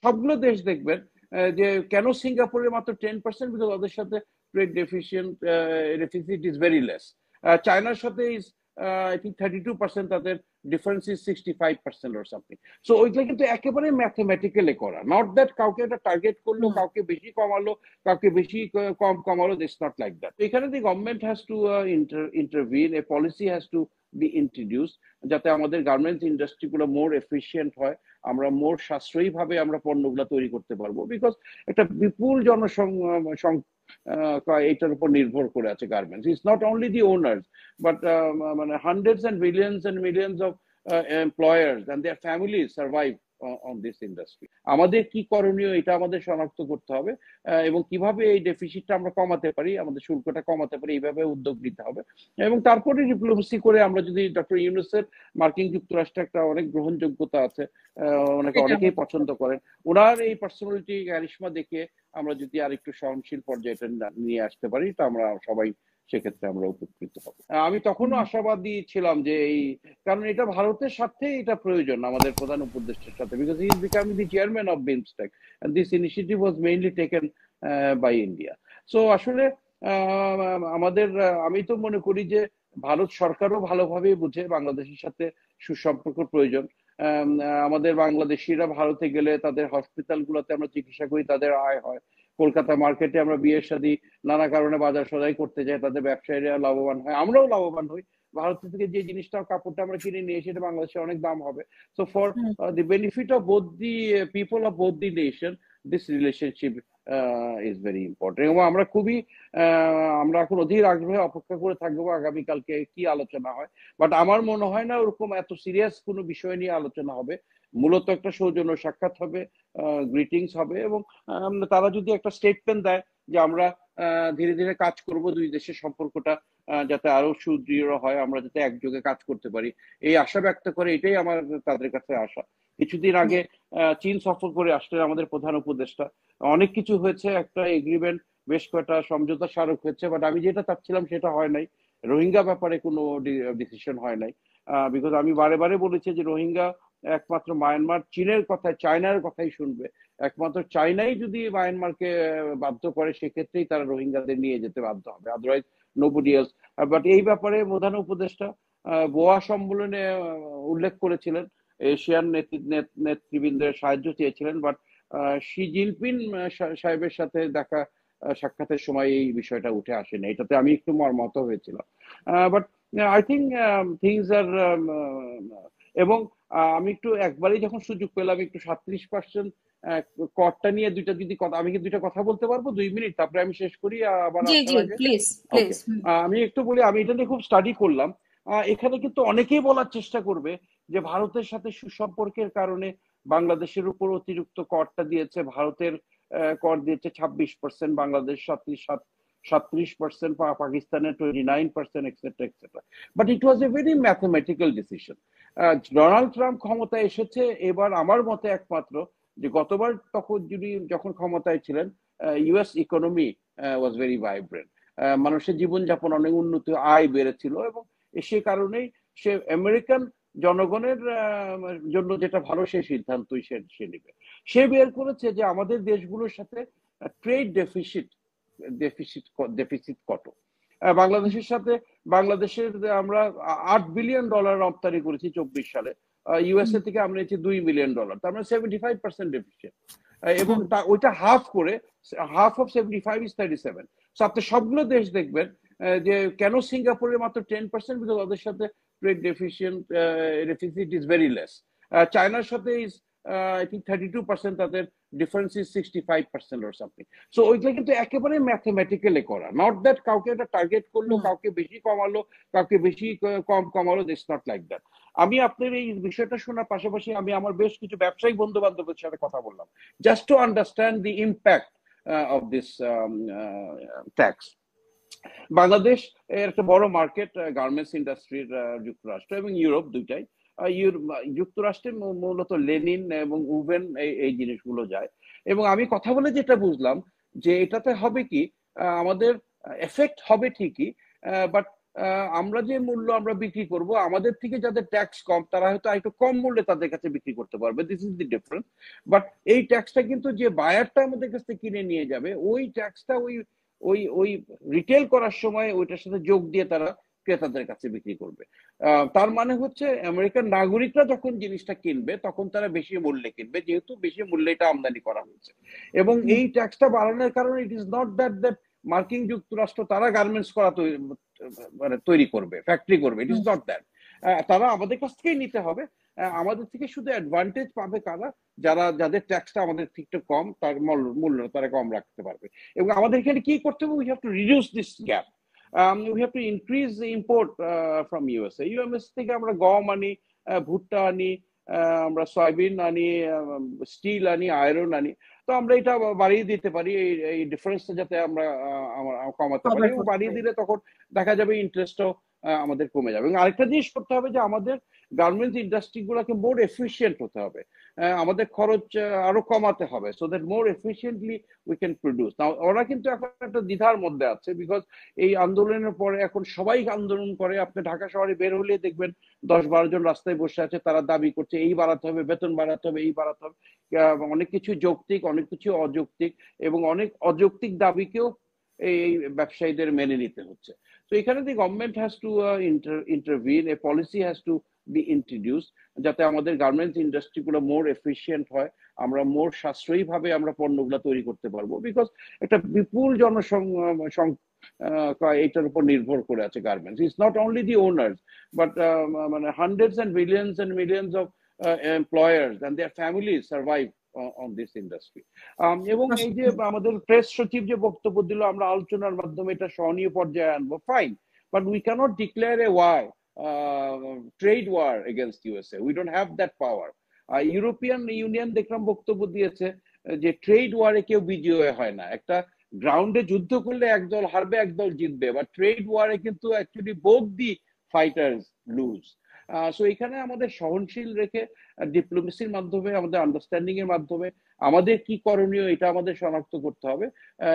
সবগুলো দেশ দেখবেন যে কেন সিঙ্গাপুরের মাত্র 10%, বিকজ ওদের সাথে trade deficit is very less. চায়নার সাথে ইজ আই থিঙ্ক 32%, তাদের difference is 65% or something. So ওইগুলো কিন্তু একেবারে ম্যাথমেটিক্যালি করা, নট দ্যাট কাউকে একটা টার্গেট করলো, কাউকে বেশি কমালো, কাউকে বেশি কম কমালো, দিস নট লাইক দ্যাট। এখানে the government has to intervene, a policy has to be introduce, যাতে আমাদের গার্মেন্টস ইন্ডাস্ট্রি গুলো মোর এফিসিয়েন্ট হয়, আমরা মোর সাশ্রয়ী ভাবে আমরা পণ্যগুলো তৈরি করতে পারবো। বিকজ একটা বিপুল এটার উপর নির্ভর করে আছে garments. It's not only the owners, but মানে hundreds and millions of employers and their families survive on this industry. আমাদের কি করণীয় এটা আমাদের শনাক্ত করতে হবে, এবং কিভাবে এই ডেফিসিটটা আমরা কমাতে পারি, আমাদের শুল্কটা কমাতে পারি, এইভাবে উদ্যোগ নিতে হবে। এবং তারপরে ডিপ্লোমেসি করে আমরা যদি ডক্টর ইউনূসের মার্কিন যুক্তরাষ্ট্রে একটা অনেক গ্রহণযোগ্যতা আছে, ওনাকে অনেকেই পছন্দ করেন, ওনার এই পার্সোনালিটি ক্যারিশমা দেখে আমরা যদি আর একটু সহনশীল পর্যায়ে নিয়ে আসতে পারি, তা আমরা সবাই সেক্ষেত্রে আমরা উপকৃত হব। আমি তখনও আশাবাদী ছিলাম যে এই, কারণ এটা ভারতের সাথে এটা প্রয়োজন আমাদের প্রধান উপদেষ্টার সাথে, because he is becoming the chairman of BIMSTEC and this initiative was mainly taken by India. So আসলে আমাদের আমি তো মনে করি যে ভারত সরকারও ভালোভাবে বুঝে বাংলাদেশের সাথে সুসম্পর্ক প্রয়োজন। আমাদের বাংলাদেশিরা ভারতে গেলে তাদের হসপিটাল গুলোতে আমরা চিকিৎসা করি, তাদের আয় হয়। কলকাতা মার্কেটে আমরা বিয়ের শাদী নানা কারণে বাজার সদাই করতে যাই, তাদের ব্যবসায়ীরা লাভবান হয়, আমরাও লাভবান হই। ভারত থেকে যে জিনিসটা কাপড়টা আমরা কিনে নিয়ে এসে বাংলাদেশে অনেক দাম হবে। So for the benefit of both the people of both the nation, this relationship is very important. এবং আমরা খুবই আমরা এখন অধীর আগ্রহে অপেক্ষা করে থাকবো আগামীকালকে কি আলোচনা হয়। বাট আমার মনে হয় না ওরকম এত সিরিয়াস কোনো বিষয় নিয়ে আলোচনা হবে, মূলত একটা সৌজন্য সাক্ষাৎ হবে, গ্রিটিংস হবে, এবং তারা যদি একটা স্টেটমেন্ট দেয় যে আমরা ধীরে ধীরে কাজ করব দুই দেশের সম্পর্কটা যাতে আরো সুদৃঢ় হয়, আমরা যাতে একযোগে কাজ করতে পারি, এই আশা ব্যক্ত করে, এটাই আমার তাদের কাছে আশা। কিছুদিন আগে চীন সফর করে আসলেন আমাদের প্রধান উপদেষ্টা, অনেক কিছু হয়েছে, একটা এগ্রিমেন্ট, বেশ কয়েকটা সমঝোতা স্মারক হয়েছে, বাট আমি যেটা চাচ্ছিলাম সেটা হয় নাই। রোহিঙ্গা ব্যাপারে কোনো ডিসিশন হয় নাই, বিকজ আমি বারে বারে বলেছি যে রোহিঙ্গা একমাত্র মায়ানমার চীনের কথায়, চায়নার কথাই শুনবে। একমাত্র চায়নাই যদি মায়ানমারকে বাধ্য করে, সেক্ষেত্রেই তারা রোহিঙ্গাদের নিয়ে যেতে বাধ্য হবে, আদারওয়াইজ নোবডি এলস। বাট এই ব্যাপারে প্রধান উপদেষ্টা গোয়া সম্মেলনে উল্লেখ করেছিলেন, এশিয়ান নেতৃবৃন্দের সাহায্য চেয়েছিলেন, বাট শি জিনপিং সাহেবের সাথে দেখা সাক্ষাতের সময় এই বিষয়টা উঠে আসেনি। এটাতে আমি একটু মর্মাহত হয়েছিলাম। But I think things are, এবং আমি একটু একবারই যখন সুযোগ পেলাম একটু 37% করটা নিয়ে আমি কি দুইটা কথা বলতে পারবো 2 মিনিট, তারপরে আমি শেষ করি আবার আসার আগে? আমি একটু বলি, আমি এটা নিয়ে খুব স্টাডি করলাম। এখানে কিন্তু অনেকেই বলার চেষ্টা করবে যে ভারতের সাথে সুসম্পর্কের কারণে বাংলাদেশের উপর অতিরিক্ত করটা দিয়েছে, ভারতের কর দিয়েছে 26%, বাংলাদেশ 37%, পাকিস্তানের 29%, etcetera etcetera. But it was a very mathematical decision. Donald Trump ক্ষমতায় এসেছে এবার আমার মতে একমাত্র, যে গতবার যখন ক্ষমতায় ছিলেন US economy was very vibrant, মানুষের জীবনযাপন অনেক উন্নতি, আয় বেড়েছিল, এবং সে কারণেই সে আমেরিকান জনগণের জন্য যেটা ভালো সেই সিদ্ধান্তই সে নেবে। সে বের করেছে যে আমাদের দেশগুলোর সাথে ট্রেড ডেফিসিট কত। বাংলাদেশের সাথে বাংলাদেশের আমরা $8 বিলিয়ন রপ্তানি করেছি 24 সালে, ইউএসএ থেকে আমরা নিয়েছি $2 মিলিয়ন, তার মানে 75% ডেফিসিট, এবং ওইটা হাফ অফ 75 ইজ 37। সো আপনি সবগুলো দেশ দেখবেন যে কেন সিঙ্গাপুরের মাত্র 10%, বিকজ ওদের সাথে trade deficit is very less. চায়নার সাথে ইজ আই থিঙ্ক 32%, তাদের difference is 65% or something. So ওইগুলো কিন্তু একেবারে ম্যাথমেটিক্যালি করা, নট দ্যাট কাউকে একটা টার্গেট করলো, কাউকে বেশি কমালো, কাউকে বেশি কম কমালো, দিস নট লাইক দ্যাট। আমি আপনার এই বিষয়টা শোনার পাশাপাশি আমি আমার বেশ কিছু ব্যবসায়িক বন্ধু বান্ধবের সাথে কথা বললাম, just to understand the impact of this tax. Bangladesh এর একটা বড় মার্কেট গার্মেন্টস ইন্ডাস্ট্রির, যুক্তরাষ্ট্র এবং ইউরোপ দুইটাই। যুক্তরাষ্ট্রে মূলত লেনিন এবং উভেন এই জিনিসগুলো যায়, এবং আমি কথা বলে যেটা বুঝলাম যে এটাতে হবে কি, আমাদের এফেক্ট হবে ঠিকই, বাট আমরা যে মূল্য আমরা বিক্রি করব, আমাদের থেকে যাদের ট্যাক্স কম তারা হয়তো একটু কম মূল্যে তাদের কাছে বিক্রি করতে পারবে। This is the difference. But এই ট্যাক্সটা কিন্তু যে বায়ারটা আমাদের কাছ থেকে কিনে নিয়ে যাবে, ওই ট্যাক্সটা ওই ওই ওই রিটেল করার সময় ওইটার সাথে যোগ দিয়ে তারা ক্রেতাদের কাছে বিক্রি করবে। তার মানে হচ্ছে আমেরিকান নাগরিকরা যখন জিনিসটা কিনবে তখন তারা বেশি মূল্যে কিনবে, যেহেতু বেশি মূল্যে এটা আমদানি করা হয়েছে। এবং এই ট্যাক্সটা বাড়ানোর কারণে ইট ইজ নট দ্যাট মার্কিন যুক্তরাষ্ট্র তারা গার্মেন্টস করা মানে তৈরি করবে, ফ্যাক্টরি করবে, ইট ইজ নট দ্যাট। তারা আমাদের কাছ থেকেই নিতে হবে। আমাদের থেকে শুধু অ্যাডভান্টেজ পাবে কারা, যাদের ট্যাক্সটা আমাদের থেকে একটু কম, তার মূল্য তারা কম রাখতে পারবে। এবং আমাদের এখানে কি করতে হবে, we have to reduce this gap. We have to increase the import from USA. US থেকে আমরা গম আনি, ভুট্টা আনি, আমরা সয়াবিন আনি, স্টিল আনি, আয়রন আনি। তো আমরা এটা বাড়িয়ে দিতে পারি, এই ডিফারেন্সটা যাতে আমরা কমাতে পারি। এবং বাড়িয়ে দিলে তখন দেখা যাবে ইন্টারেস্টও আমাদের কমে যাবে। এবং আরেকটা জিনিস করতে হবে যে আমাদের গার্মেন্টস ইন্ডাস্ট্রি গুলোকে মোর এফিসিয়েন্ট হতে হবে, আমাদের খরচ আরো কমাতে হবে, so that more efficiently we can produce. ওরা কিন্তু এখন একটা দ্বিধার মধ্যে আছে, বিকজ এই আন্দোলনের পরে এখন সবাই আন্দোলন করে। আপনি ঢাকা শহরে বের হলে দেখবেন 10-12 জন রাস্তায় বসে আছে, তারা দাবি করছে এই বাড়াতে হবে, বেতন বাড়াতে হবে, এই বাড়াতে হবে। অনেক কিছু যৌক্তিক, অনেক কিছু অযৌক্তিক, এবং অনেক অযৌক্তিক দাবিকেও এই ব্যবসায়ীদের মেনে নিতে হচ্ছে। তো এখানে the government has to intervene, a policy has to be introduce, যাতে আমাদের গার্মেন্টস ইন্ডাস্ট্রি গুলো মোর এফিসিয়েন্ট হয়, আমরা মোর সাশ্রয়ী ভাবে আমরা পণ্যগুলো তৈরি করতে পারবো। বিকজ একটা বিপুল এটার উপর নির্ভর করে আছে garments. It's not only the owners, but মানে hundreds and millions of employers and their families survive on this industry. এবং এই যে আমাদের প্রেস সচিব যে বক্তব্য দিল, আমরা আলোচনার মাধ্যমে এটা সহনীয় পর্যায়ে আনবো, fine, but we cannot declare a war, trade war against USA. We don't have that power. European Union দেখলাম বক্তব্য দিয়েছে যে ট্রেড ওয়ারে কেউ বিজয়ী হয় না। একটা গ্রাউন্ডে যুদ্ধ করলে একদল হারবে, একদল জিতবে, বা ট্রেড ওয়ারে কিন্তু actually both the fighters lose. So এখানে আমাদের সহনশীল রেখে ডিপ্লোমেসির মাধ্যমে, আমাদের আন্ডারস্ট্যান্ডিং এর মাধ্যমে আমাদের কি করণীয় এটা আমাদের শনাক্ত করতে হবে,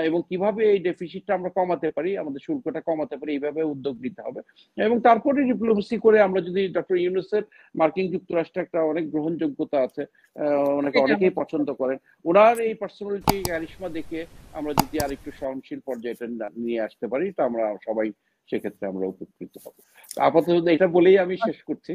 এবং কিভাবে এই ডেফিসিটটা আমরা কমাতে পারি, আমাদের শুল্কটা কমাতে পারি, এইভাবে উদ্যোগ নিতে হবে। এবং তারপরে ডিপ্লোমেসি করে আমরা যদি ডক্টর ইউনূসের মার্কিন যুক্তরাষ্ট্রে একটা অনেক গ্রহণযোগ্যতা আছে, অনেকেই পছন্দ করেন, ওনার এই পার্সোনালিটি ক্যারিশমা দেখে আমরা যদি আর একটু সহনশীল পর্যায়ে নিয়ে আসতে পারি, তা আমরা সবাই সেক্ষেত্রে আমরা উপকৃত হব। আপাতত এটা বলেই আমি শেষ করছি।